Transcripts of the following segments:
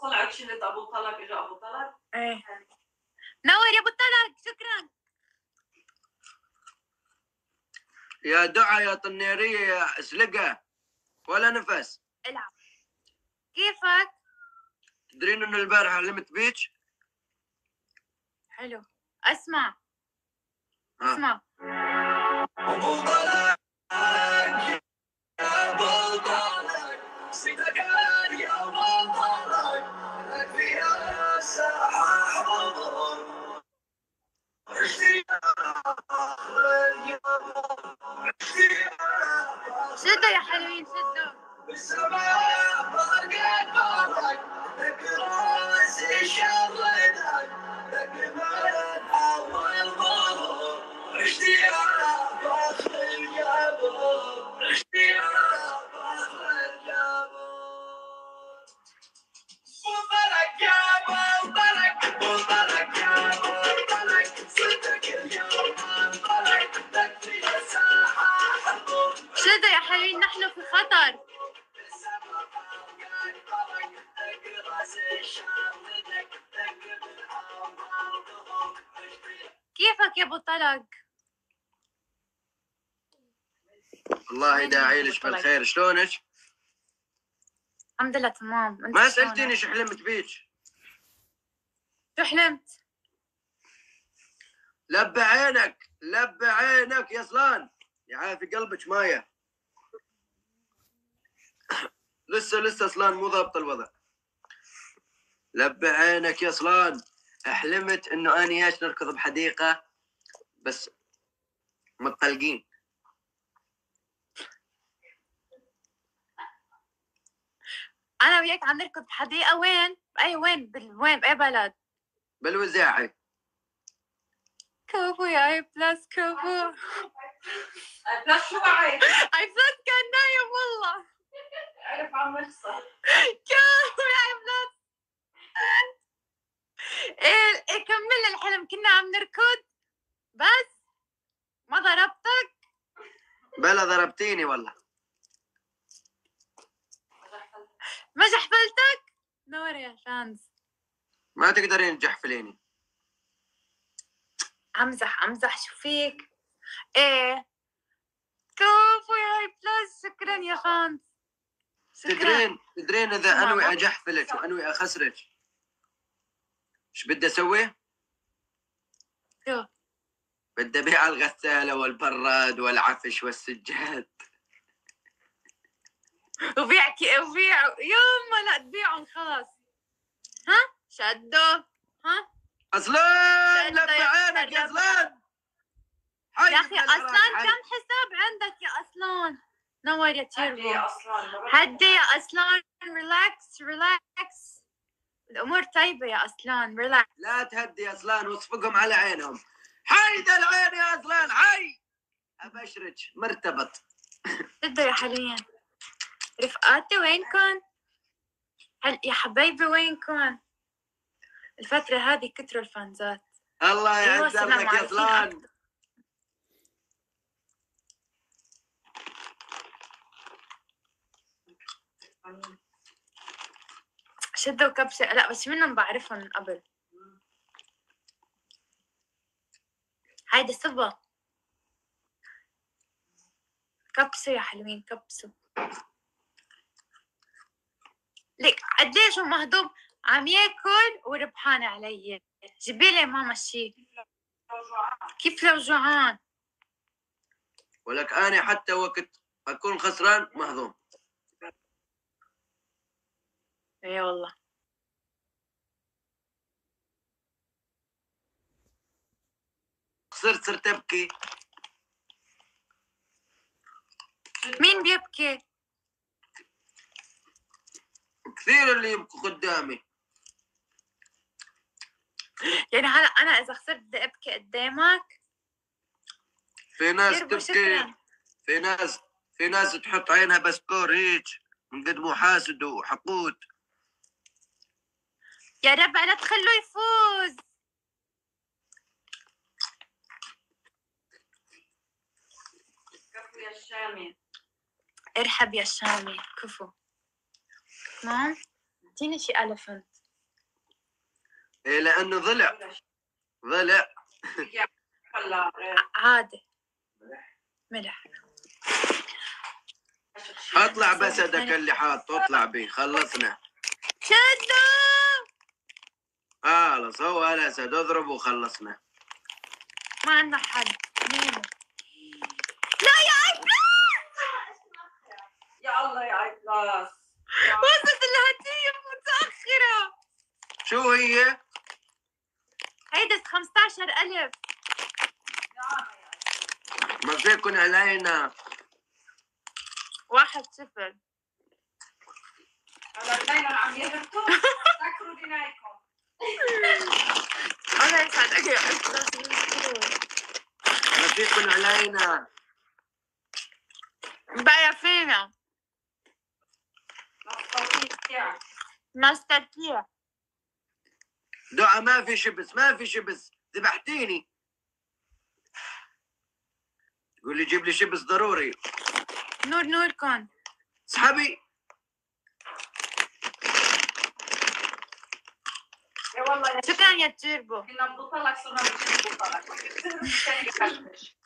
طلعت شلت ابو طلق، اجى ابو طلق. ايه نور يا ابو طلق، شكرا. يا دعاء يا طنيريه يا اسلقه ولا نفس. العب. كيفك؟ تدرين انه البارحه حلمت بيك؟ حلو. اسمع اسمع. ابو طلق يا ابو طلق، صيتك يا ابو طلق، لك فيها ساحه حضور. شدوا يا حلوين شدوا. بالسماء برقت برق، لك راسي شردك، لك من اول ظهور. اشتياق فخر القبر، اشتياق فخر القبر. وطلق يا وطلق، وطلق يا وطلق، صدق اليوم انطلق، لك في الساحة حضور. شدوا يا حلوين نحن في خطر. كيفك يا ابو طلق؟ الله يداعي لك بالخير، شلونك؟ الحمد لله تمام. ما سألتيني شو حلمت بيك؟ شو حلمت؟ لبى عينك لبى عينك يا صلان، يعافي قلبك مايه. لسه صلان مو ضابط الوضع. لبى عينك يا صلان. حلمت انه انا وياك نركض بحديقه بس متطلقين. انا وياك عم نركض بحديقه. وين؟ وين باي بلد؟ بالوزاعي. كفو يا اي بلس كفو. اي بلس شو عايز؟ اي بلس كان نايم والله. عرف عم يخسر. كفو يا اي بلس. ايه كمل الحلم. كنا عم نركض بس ما ضربتك. بلا ضربتيني والله. ما جحفلتك؟ نور يا شانز. ما تقدرين تجحفليني. امزح شو فيك؟ ايه كفو يا هاي بلس. شكرا يا خانز. تدرين اذا انوي اجحفلك وانوي اخسرك ايش بدي اسوي؟ شو؟ بدي ابيع الغساله والبراد والعفش والسجاد. وبيع يوم لا تبيعهم خلاص. ها شدوا. ها اصلان لبى عينك يا اصلان. يا اخي اصلان كم حساب عندك يا اصلان؟ نور يا تيربو. هدي يا اصلان. ريلاكس. الامور طيبه يا اصلان. ريلاكس. لا تهدي يا اصلان واصفقهم على عينهم. حي ذا العين يا اصلان حي. ابشرك مرتبط. شدوا يا حلوين. رفقاتي وينكن؟ يا حبايبي وينكن؟ الفترة هذه كتروا الفانزات. الله يعزك يا اصلان. شدوا كبسة. لا بس منهم بعرفهم من قبل. هيدي صبا. كبسوا يا حلوين كبسوا. ليك قديش هو مهضوم عم ياكل وربحان علي. جيبيلي ماما شي. كيف لو جوعان؟ ولك انا حتى وقت اكون خسران مهضوم. اي والله. صرت ابكي. مين بيبكي؟ كثير اللي يبكوا قدامي. يعني هلا انا اذا خسرت بدي ابكي قدامك؟ في ناس تبكي. في ناس تحط عينها بسكور هيك من قد مو حاسد وحقود. يا ربع لا تخلوه يفوز. كفو يا الشامي. ارحب يا الشامي. كفو. مام اديني شي الفنت. إيه لانه ضلع. هلا عادي ملح. اطلع بس هذاك اللي حاطه اطلع بيه خلصنا. شدوا خلص هو الاسد اضرب وخلصنا. ما عندنا حد. نيمو لا يا يا الله يا عباس. وصلت الهدية متأخرة. شو هي؟ هيدا 15,000. ما فيكن علينا. 1-0. هلا بدينا عم يهرتوا. سكروا دينايكم. الله يسعدك يا أستاذ. ما فيكن علينا. بقى فينا ما استطيع. دعاء ما في شبس ما في شبس ذبحتيني. تقول لي جيب لي شبس ضروري. نور كان اسحبي. يا والله يا شكرا يا تيربو. كنا بنبطلك صرنا بنبطلك. كان يخربش.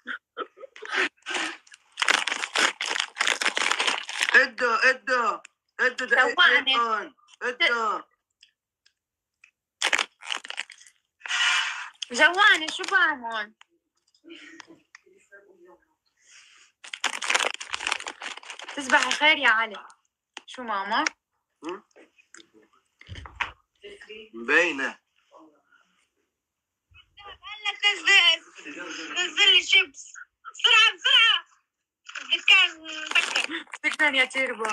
ادوا سوعني. ادوا جوعني شو بعمل؟ تصبحي خير يا علي. شو ماما؟ مبينة. هلا نزل لي شيبس بسرعة شكرا يا تيربو.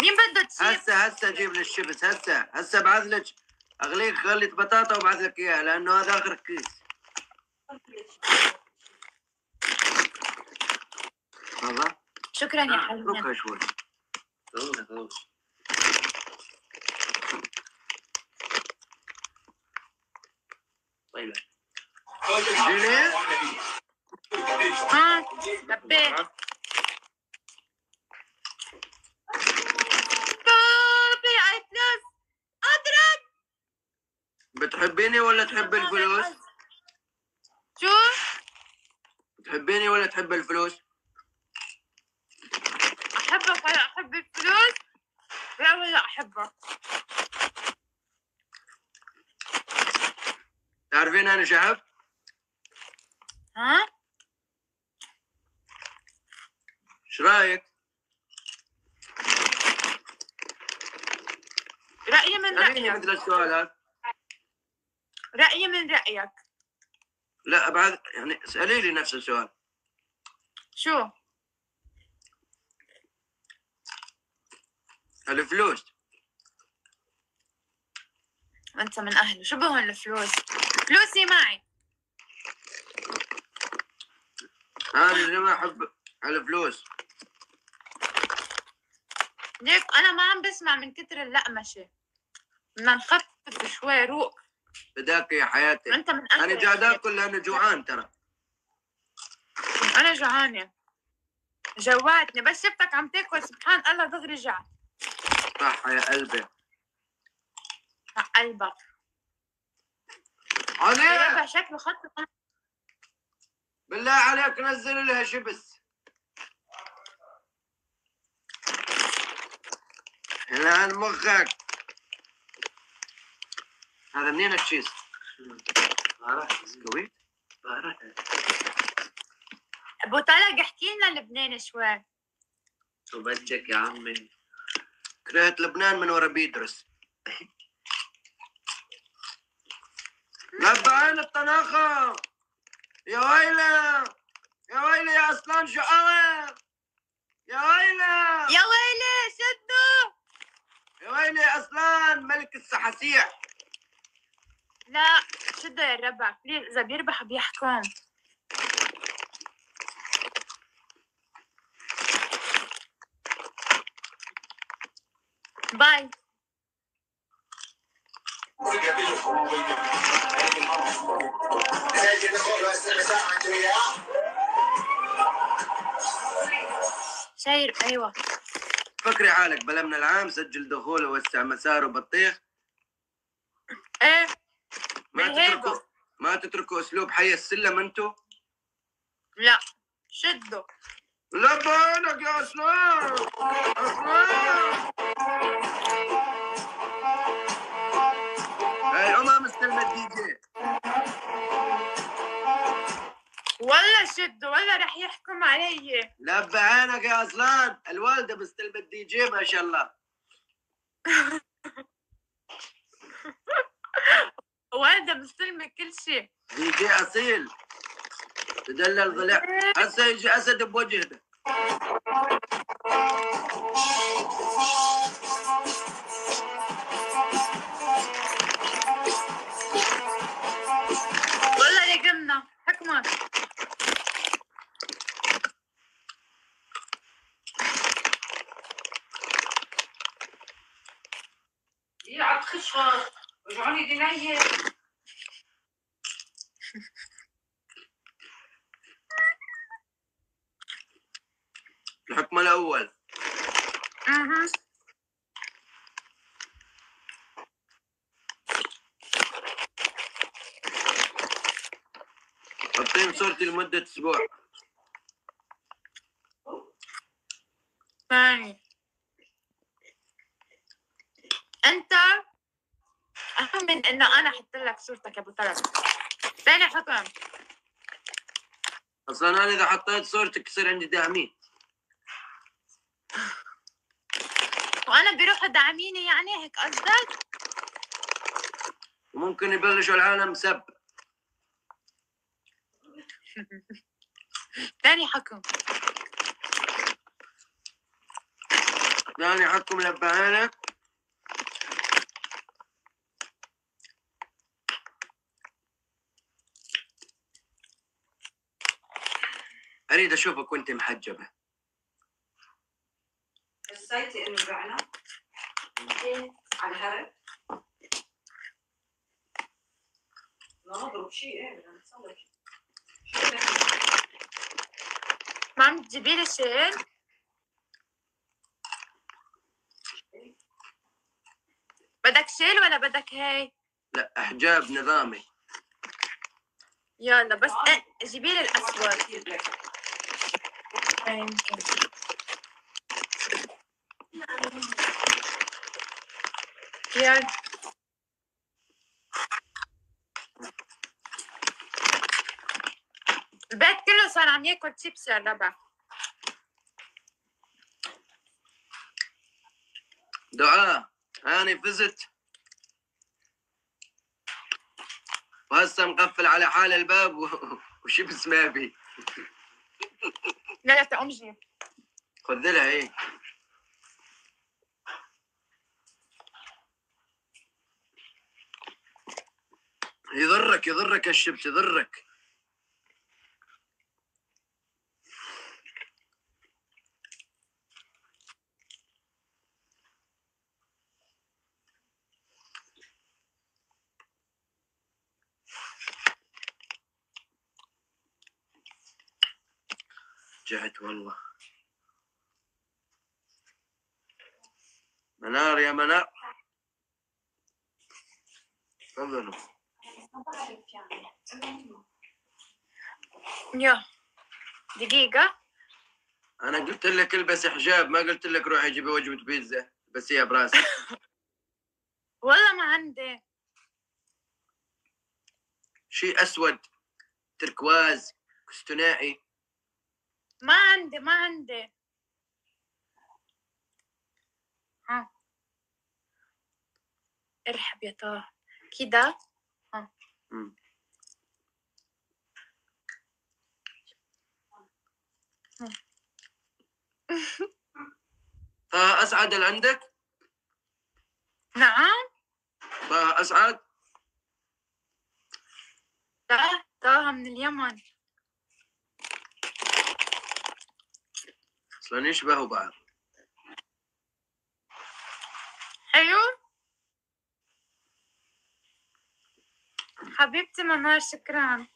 مين بده تشيبس؟ هسه جيب لي الشيبس هسه ابعث لك اغليك خلية بطاطا وابعث لك اياها لانه هذا اخر كيس. هذا شكرا يا حبيبي. اتركها شوي. طيب جيني لبيت. بابي عطلس اضرب. بتحبيني ولا تحب الفلوس؟ شو؟ بتحبيني ولا تحب الفلوس؟ احبك ولا احب الفلوس؟ لا ولا احبك. تعرفين انا شعب؟ ها؟ ايش رايك؟ رأيي من اسأليني رأيك. مثل السؤالات. رأيي من رأيك. لا بعد يعني اسألي لي نفس السؤال. شو؟ الفلوس. انت من اهله. شو بهون الفلوس؟ فلوسي معي. انا اللي ما احب الفلوس. ليك انا ما عم بسمع من كتر اللقمشه. بدنا نخفف شوي روق. فداك يا حياتي. انت من اهله. انا قاعد اكل لانه جوعان ترى. انا جوعانه. جوعتني بس شفتك عم تاكل سبحان الله دغري جعت. صح يا قلبي. قلبك. علي ربع شكله خط. بالله عليك نزل لها شبس. الان مخك. هذا منين الشيس؟ قوي؟ ابو طلق احكي لنا لبنان شوي. شو بدك يا عمي؟ كرهت لبنان من ورا بيدرس. لبعين الطناخة. يا ويلة يا ويلة يا أصلان شقاوة. يا ويلة يا ويلي شدوا. يا ويلة يا أصلان ملك السحاسيح. لا شدوا يا الربع بليز اذا بيربح بيحكم. باي. شاير ايوه. فكري حالك بلا من العام سجل دخول ووسع مسار وبطيخ. ايه ما تتركوا اسلوب حي السلم انتو. لا شدوا. لا بالك يا اسلام. هاي عمر مستلمة الدي جي. ولا شدوا ولا رح يحكم علي. لبى عينك يا اصلان، الوالده مستلمة الدي جي ما شاء الله. والدة مستلمة كل شيء. دي جي اصيل تدلل ضلع. هسه يجي اسد بوجهنا. والله رقمنا حكمك. يا عاد خشخش رجعوني دينية. الحكم الاول. حطين صورتي لمدة اسبوع. ثاني انت اهم من انه انا احط لك صورتك يا ابو طلب. ثاني حكم. اصلا انا اذا حطيت صورتك يصير عندي داعمين. وانا بيروحوا داعميني يعني هيك قصدك؟ وممكن يبلشوا العالم سب. ثاني حكم. ثاني حكم لبعانك. اريد اشوفك وانت محجبه. حسيتي انه بعنا على الهرب. لا نضرب شيء. ايه بدنا نسوي شيء. ما عم تجيبي لي شيل؟ بدك شيل ولا بدك هي؟ لا حجاب نظامي. يلا بس جيبي لي الاسود. يمكن يلا. البيت كله صار عم ياكل شيبس يا ربع. دعاء هاني فزت وهسه مقفل على حال الباب وشبس ما بي. لا تقوم جيب. خذ لها ايه. يضرك الشبس يضرك. جعت والله. منار يا منار. تفضلوا. يا دقيقة. أنا قلت لك البسي حجاب، ما قلت لك روحي جيبي وجبة بيتزا بسيها براسك. والله ما عندي. شيء أسود تركواز كستنائي. ما عندي. ها ارحب يا طه كده. ها طه أسعد اللي عندك؟ نعم. طه أسعد؟ لا طه من اليمن. أصلا يشبهوا بعض. حلو حبيبتي منار شكرا.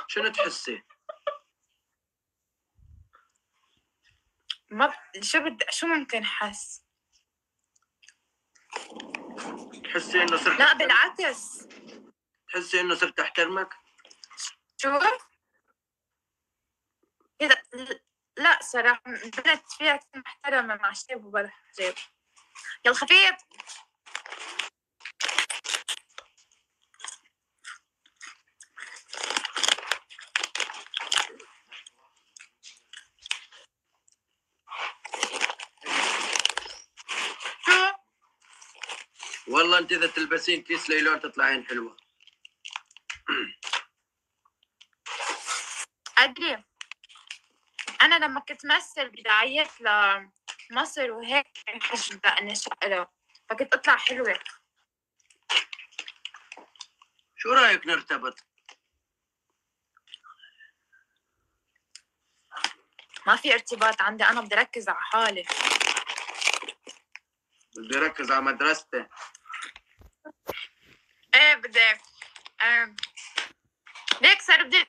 شنو تحسي؟ ما شو ممكن حس؟ تحسي انه صرت لا بالعكس. تحسي انه صرت احترمك؟ شو؟ كده لا صراحة البنت فيها تكون محترمة مع شيب وبلا حجاب. يلا خفيف. شو؟ والله انت اذا تلبسين كيس ليلون تطلعين حلوه. أدري أنا لما كنت مثل بدايات لمصر وهيك كان حجم إني شقرة فكنت أطلع حلوة. شو رايك نرتبط؟ ما في ارتباط عندي، أنا بدي أركز على حالي. بدي اركز على مدرستي. إيه بدي ليك صار بدي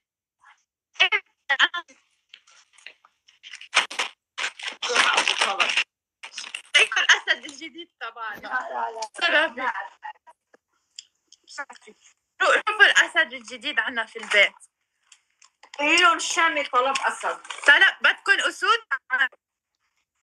ليك الأسد الجديد طبعا. لا شوفوا الأسد الجديد عنا في البيت. قولي لهم الشامي طلب اسد. طلب بدكم أسود؟